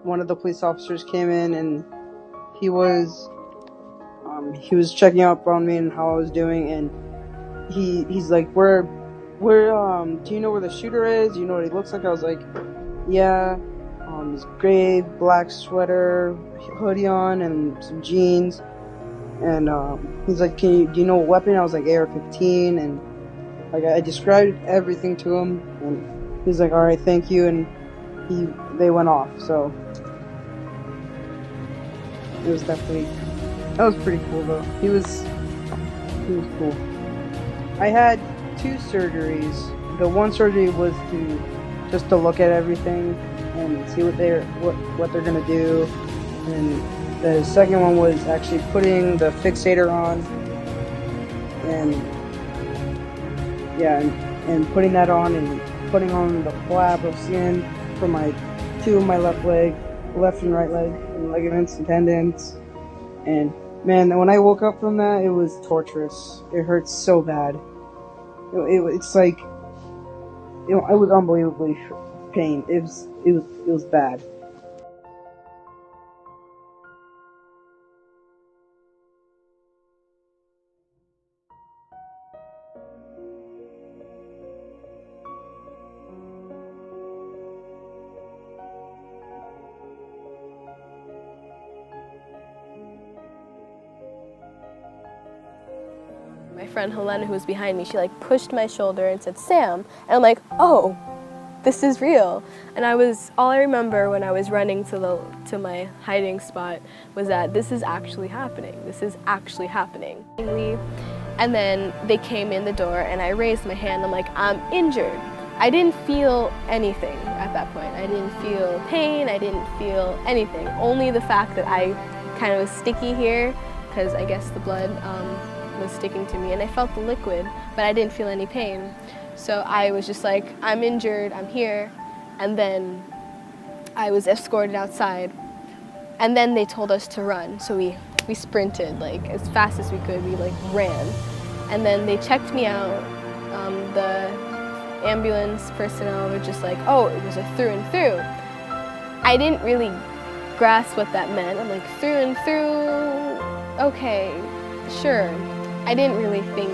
one of the police officers came in, and he was checking up on me and how I was doing, and he's like, where do you know where the shooter is? Do you know what he looks like? I was like, yeah, his gray black sweater, hoodie on, and some jeans. And he's like, do you know what weapon? I was like, AR-15, and like I described everything to him, and he's like, all right, thank you, and they went off. So it was that was pretty cool though. He was cool. I had 2 surgeries. The one surgery was just to look at everything and see what they're gonna do, and the second one was actually putting the fixator on, and putting that on and putting on the flap of skin for my 2 of my left leg, left and right leg, and ligaments and tendons. And man, when I woke up from that, it was torturous. It hurt so bad. It's like, it was unbelievably pain. It was bad. My friend Helena, who was behind me, she like pushed my shoulder and said, "Sam," and I'm like, "Oh, this is real." And all I remember when I was running to my hiding spot was that this is actually happening. This is actually happening. And then they came in the door and I raised my hand. I'm like, "I'm injured." I didn't feel anything at that point. I didn't feel pain. I didn't feel anything. Only the fact that I kind of was sticky here, because I guess the blood was sticking to me, and I felt the liquid, but I didn't feel any pain. So I was just like, "I'm injured, I'm here." And then I was escorted outside, and then they told us to run. So we sprinted like as fast as we could. We like ran, and then they checked me out. The ambulance personnel were just like, "Oh, it was a through and through." I didn't really grasp what that meant. I'm like, through and through, okay, sure. I didn't really think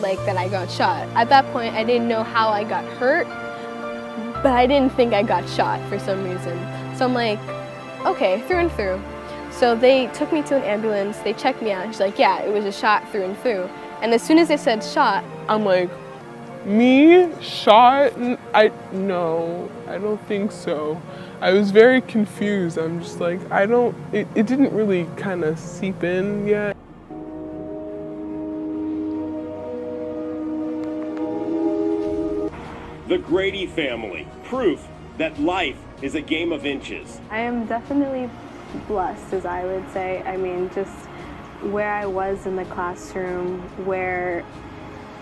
like that I got shot. At that point, I didn't know how I got hurt, but I didn't think I got shot for some reason. So I'm like, okay, through and through. So they took me to an ambulance, they checked me out, and she's like, "Yeah, it was a shot through and through." And as soon as they said shot, I'm like, me? Shot? No, I don't think so. I was very confused. I'm just like, it didn't really kind of seep in yet. The Grady family, proof that life is a game of inches. I am definitely blessed, as I would say. I mean, just where I was in the classroom, where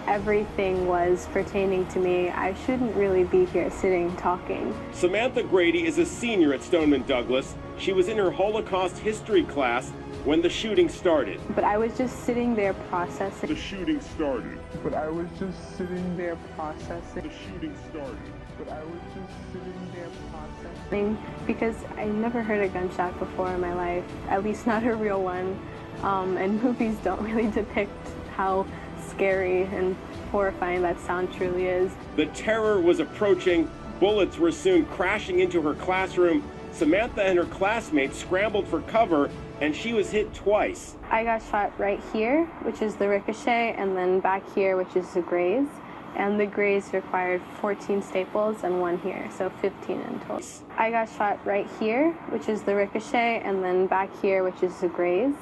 everything was pertaining to me, I shouldn't really be here sitting talking. Samantha Grady is a senior at Stoneman Douglas. She was in her Holocaust history class when the shooting started. But I was just sitting there processing. The shooting started. But I was just sitting there processing. The shooting started. But I was just sitting there processing. Because I never heard a gunshot before in my life, at least not a real one. And movies don't really depict how scary and horrifying that sound truly is. The terror was approaching. Bullets were soon crashing into her classroom. Samantha and her classmates scrambled for cover, and she was hit twice. I got shot right here, which is the ricochet, and then back here, which is the graze. And the graze required 14 staples and 1 here, so 15 in total. I got shot right here, which is the ricochet, and then back here, which is the graze.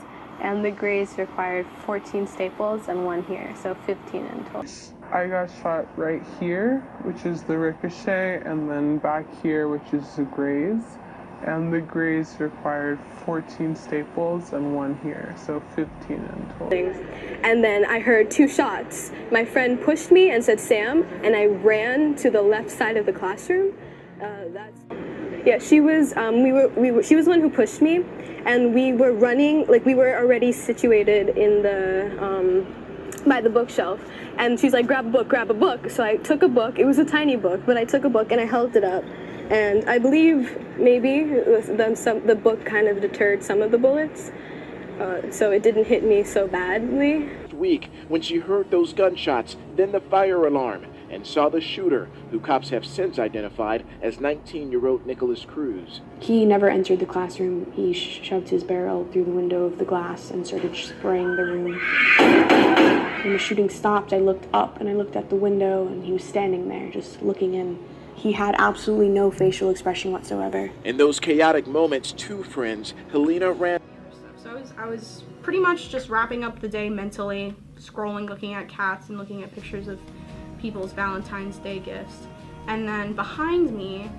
And the graze required 14 staples and 1 here, so 15 in total. I got shot right here, which is the ricochet, and then back here, which is the graze. And the graze required 14 staples and 1 here, so 15 in total. And then I heard 2 shots. My friend pushed me and said, "Sam," and I ran to the left side of the classroom. Yeah, she was. She was the one who pushed me, and we were running. Like, we were already situated in the by the bookshelf, and she's like, "Grab a book, grab a book." So I took a book. It was a tiny book, but I took a book and I held it up, And I believe maybe the book kind of deterred some of the bullets, so it didn't hit me so badly. Week when she heard those gunshots, then the fire alarm, and saw the shooter, who cops have since identified as 19-year-old Nicholas Cruz. He never entered the classroom. He shoved his barrel through the window of the glass and started spraying the room. When the shooting stopped, I looked up and I looked at the window, and he was standing there just looking in. He had absolutely no facial expression whatsoever. In those chaotic moments, two friends, Helena ran. So I was pretty much just wrapping up the day mentally, scrolling, looking at cats and looking at pictures of people's Valentine's Day gifts. And then behind me,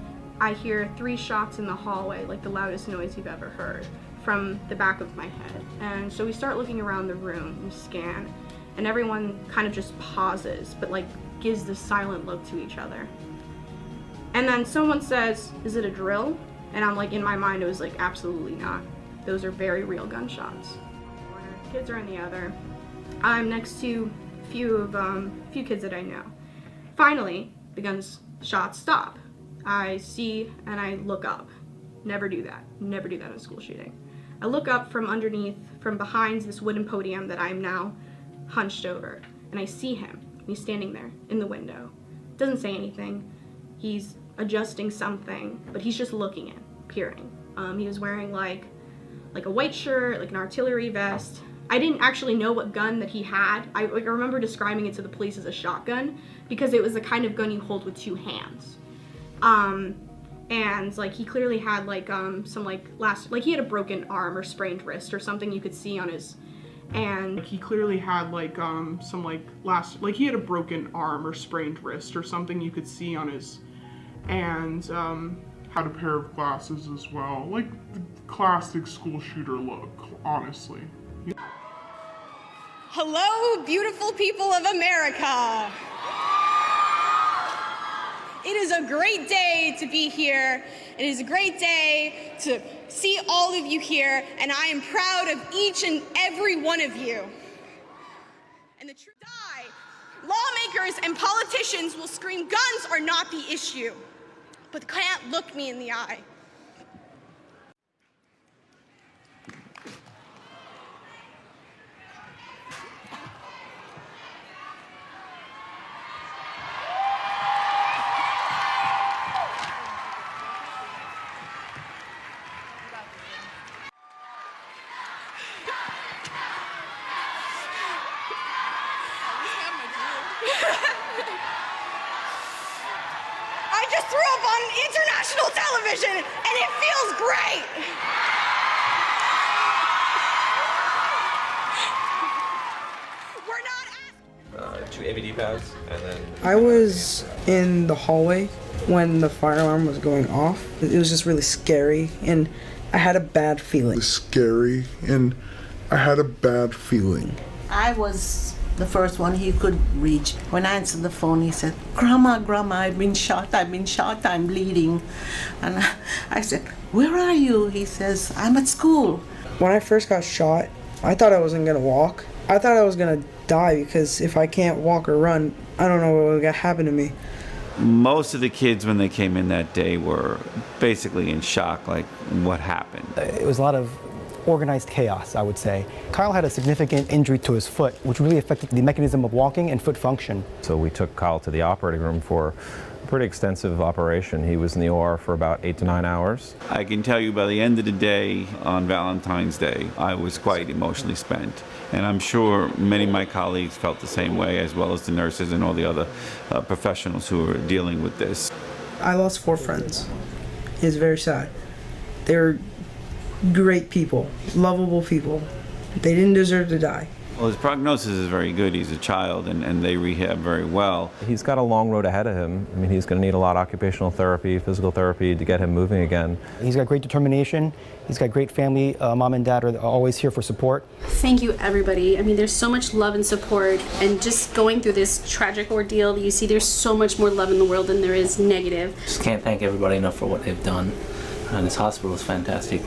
I hear 3 shots in the hallway, like the loudest noise you've ever heard, from the back of my head. And so we start looking around the room and scan, and everyone kind of just pauses, but like gives this silent look to each other. And then someone says, "Is it a drill?" And I'm like, in my mind, it was like, absolutely not. Those are very real gunshots. Kids are in the other. I'm next to a few kids that I know. Finally, the gunshots stop. I see and I look up. Never do that. Never do that in a school shooting. I look up from underneath, from behind this wooden podium that I'm now hunched over, and I see him. He's standing there in the window. Doesn't say anything. He's adjusting something, but he's just looking in, peering. He was wearing like a white shirt, like an artillery vest. I didn't actually know what gun that he had. I remember describing it to the police as a shotgun because it was the kind of gun you hold with 2 hands. And like he clearly had like some like he had a broken arm or sprained wrist or something you could see on his, and he clearly had like he had a broken arm or sprained wrist or something you could see on his, and Had a pair of glasses as well, like the classic school shooter look, honestly. Hello, beautiful people of America. It is a great day to be here. It is a great day to see all of you here, and I am proud of each and every one of you. And the truth die. Lawmakers and politicians will scream, guns are not the issue, but can't look me in the eye. I just threw up on international television, and it feels great. We're not 2 AVD pads, and then... I was in the hallway when the fire alarm was going off. It was just really scary, and I had a bad feeling. Scary, and I had a bad feeling. I was the first one he could reach. When I answered the phone, he said, Grandma, I've been shot, I'm bleeding. And I said, where are you? He says, I'm at school. When I first got shot, I thought I wasn't gonna walk. I thought I was gonna die because if I can't walk or run, I don't know what was gonna happen to me. Most of the kids, when they came in that day, were basically in shock, like, what happened? It was a lot of organized chaos, I would say. Kyle had a significant injury to his foot, which really affected the mechanism of walking and foot function. So we took Kyle to the operating room for a pretty extensive operation. He was in the OR for about 8 to 9 hours. I can tell you by the end of the day, on Valentine's Day, I was quite emotionally spent. And I'm sure many of my colleagues felt the same way, as well as the nurses and all the other professionals who are dealing with this. I lost 4 friends. It's very sad. They were great people, lovable people. They didn't deserve to die. Well, his prognosis is very good. He's a child, and they rehab very well. He's got a long road ahead of him. I mean, he's going to need a lot of occupational therapy, physical therapy to get him moving again. He's got great determination. He's got great family. Mom and dad are always here for support. Thank you, everybody. I mean, there's so much love and support, and just going through this tragic ordeal, you see there's so much more love in the world than there is negative. Just can't thank everybody enough for what they've done. And this hospital is fantastic.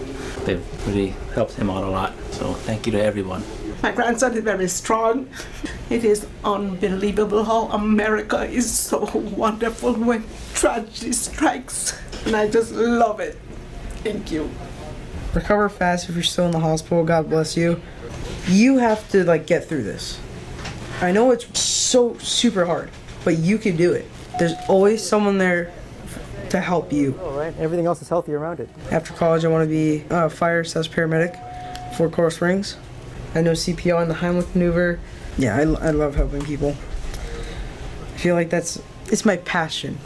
They've really helped him out a lot. So thank you to everyone. My grandson is very strong. It is unbelievable how America is so wonderful when tragedy strikes. and I just love it. Thank you. Recover fast if you're still in the hospital. God bless you. You have to like get through this. I know it's so super hard, but you can do it. There's always someone there to help you. All right. Everything else is healthy around it. After college, I want to be a fire/paramedic for Coral Springs. I know CPR and the Heimlich maneuver. Yeah, I love helping people. I feel like it's my passion.